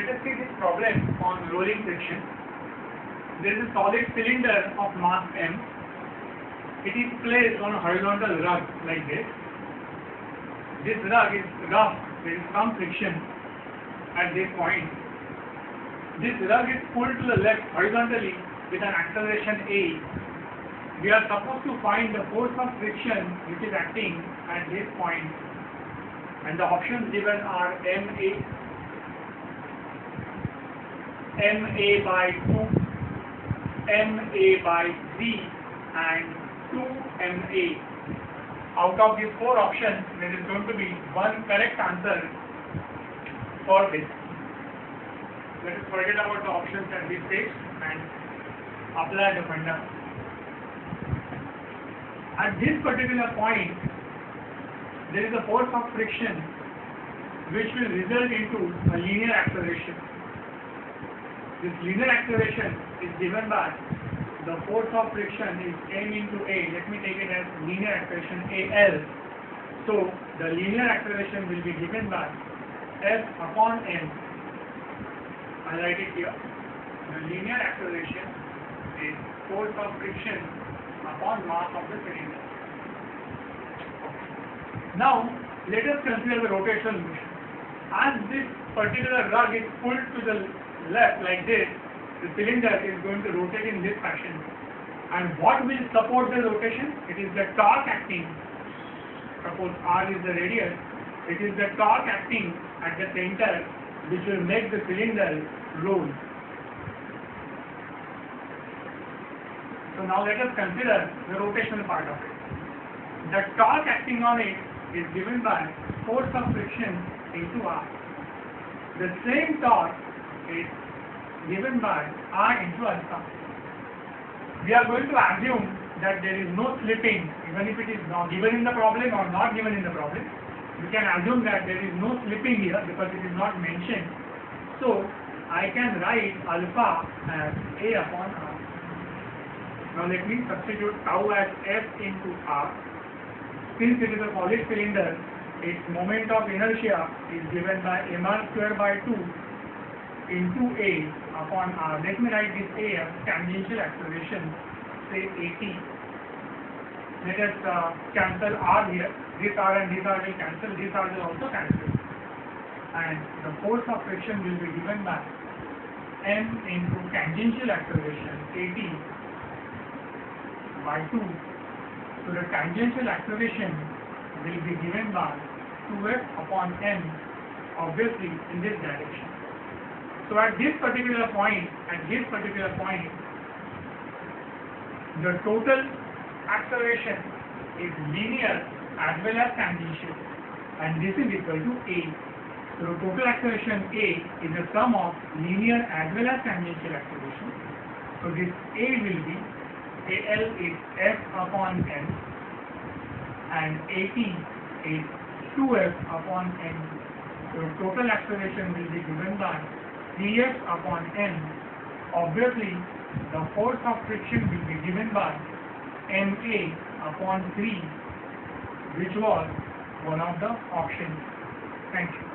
let us see this problem on rolling friction. There is a solid cylinder of mass m. It is placed on a horizontal rug like this. This rug is rough. There is some friction at this point. This rug is pulled to the left horizontally with an acceleration a. We are supposed to find the force of friction which is acting at this point, and the options given are MA by 2, MA by 3 and 2MA. Out of these 4 options, there is going to be one correct answer for this. Let us forget about the options at this stage and apply the funda. At this particular point, there is a force of friction which will result into a linear acceleration. This linear acceleration is given by the force of friction is m into a. Let me take it as linear acceleration AL. So the linear acceleration will be given by F upon m. I write it here. The linear acceleration is force of friction upon mass of the cylinder. Now let us consider the rotational motion. As this particular rug is pulled to the left like this, the cylinder is going to rotate in this fashion. And what will support the rotation? It is the torque acting. Suppose R is the radius. It is the torque acting at the center which will make the cylinder roll. So now let us consider the rotational part of it. The torque acting on it is given by force of friction into R. The same torque is given by R into alpha. We are going to assume that there is no slipping, even if it is not given in the problem or not given in the problem. We can assume that there is no slipping here because it is not mentioned. So I can write alpha as A upon R. Now let me substitute tau as F into R. Since it is a solid cylinder, its moment of inertia is given by mr square by 2 into A upon R. Let me write this A as tangential acceleration, say AT. Let us cancel R here. This R and this R will cancel. This R will also cancel. And the force of friction will be given by m into tangential acceleration AT by 2. So the tangential acceleration will be given by 2f upon m, obviously in this direction. So at this particular point, the total acceleration is linear as well as tangential, and this is equal to A. So the total acceleration A is the sum of linear as well as tangential acceleration. So this A will be AL is F upon m and AT is 2F upon m. So total acceleration will be given by 3F upon m. Obviously, the force of friction will be given by MA upon 3, which was one of the options. Thank you.